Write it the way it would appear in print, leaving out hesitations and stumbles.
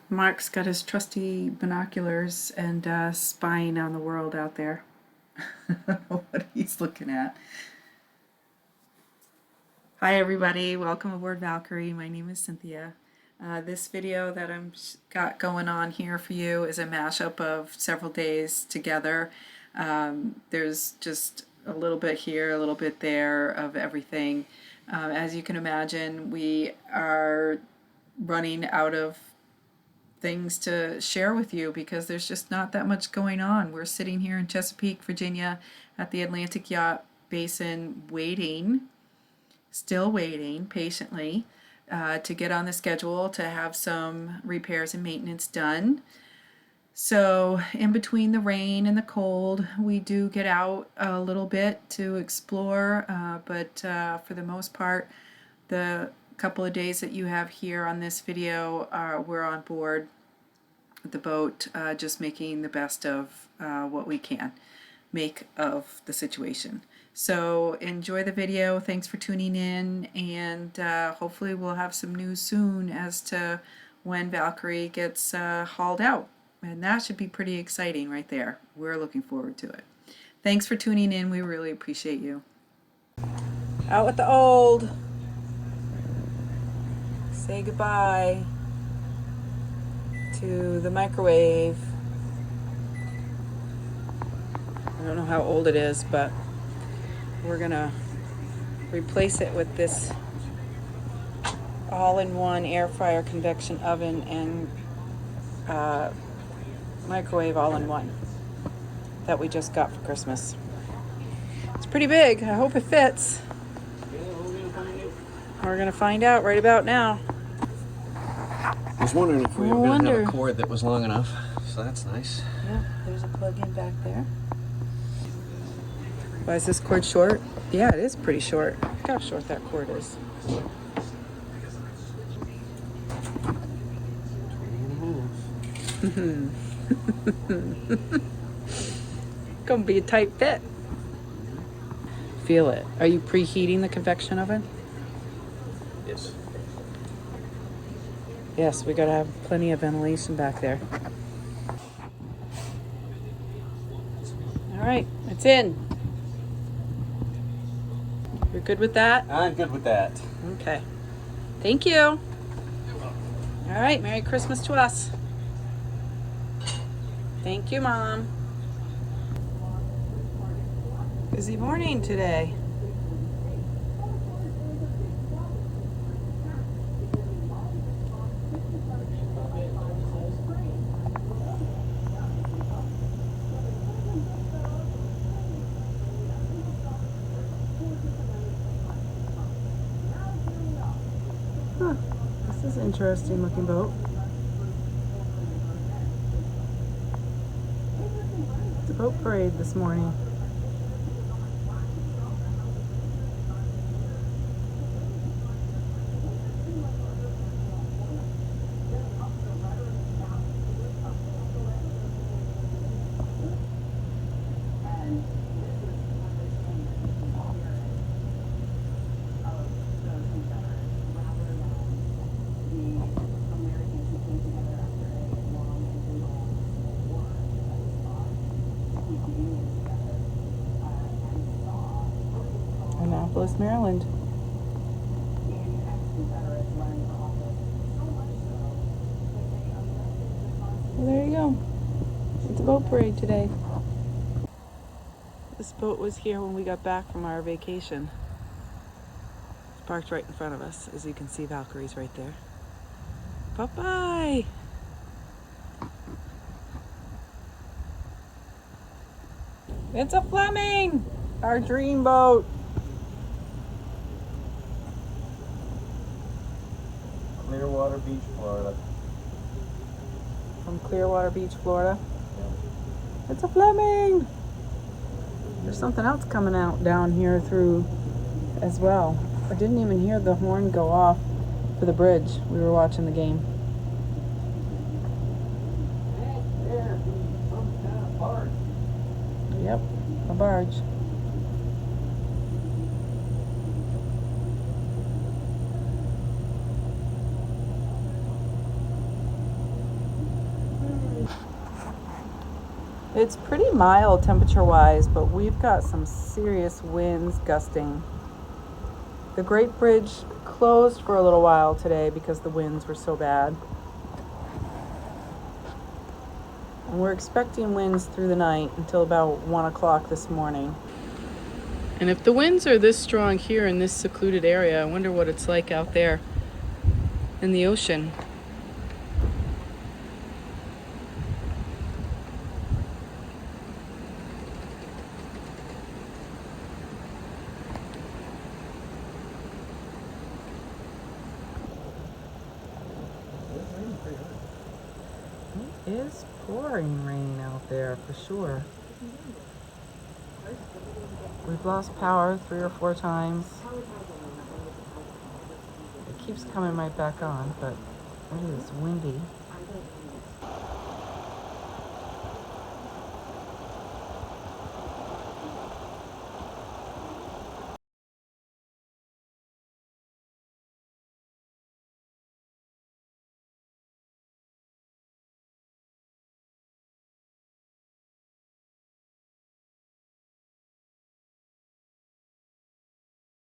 Mark's got his trusty binoculars and spying on the world out there. I don't know what he's looking at. Hi everybody, welcome aboard Valkyrie. My name is Cynthia. This video that I'm got going on here for you is a mashup of several days together. There's just a little bit here, a little bit there of everything. As you can imagine, we are running out of things to share with you because there's just not that much going on. We're sitting here in Chesapeake, Virginia at the Atlantic Yacht Basin still waiting patiently to get on the schedule to have some repairs and maintenance done. So in between the rain and the cold, we do get out a little bit to explore, but for the most part, the couple of days that you have here on this video, we're on board the boat, just making the best of what we can make of the situation. So enjoy the video. Thanks for tuning in, and hopefully we'll have some news soon as to when Valkyrie gets hauled out. And that should be pretty exciting right there. We're looking forward to it. Thanks for tuning in. We really appreciate you. Out with the old. Say goodbye to the microwave. I don't know how old it is, but we're gonna replace it with this all-in-one air fryer, convection oven, and microwave all-in-one that we just got for Christmas. It's pretty big. I hope it fits. We're gonna find out right about now. I was wondering if we were going to have a cord that was long enough, so that's nice. Yeah, there's a plug-in back there. Why is this cord short? Yeah, it is pretty short. Look how short that cord is. Gonna be a tight fit. Feel it. Are you preheating the convection oven? Yes. Yes, we gotta have plenty of ventilation back there. All right, it's in. You're good with that? I'm good with that. Okay. Thank you. All right, Merry Christmas to us. Thank you, Mom. Busy morning today. Huh, this is an interesting looking boat. It's a boat parade this morning. Annapolis, Maryland. Well, there you go. It's a boat parade today. This boat was here when we got back from our vacation. It's parked right in front of us. As you can see, Valkyrie's right there. Bye-bye. It's a Fleming! Our dream boat. Clearwater Beach, Florida. From Clearwater Beach, Florida. Yeah. It's a Fleming! There's something else coming out down here through as well. I didn't even hear the horn go off for the bridge. We were watching the game. There, some kind of barge. Yep, a barge. It's pretty mild temperature-wise, but we've got some serious winds gusting. The Great Bridge closed for a little while today because the winds were so bad. And we're expecting winds through the night until about 1 o'clock this morning. And if the winds are this strong here in this secluded area, I wonder what it's like out there in the ocean. It is pouring rain out there for sure. We've lost power 3 or 4 times. It keeps coming right back on, but it is windy.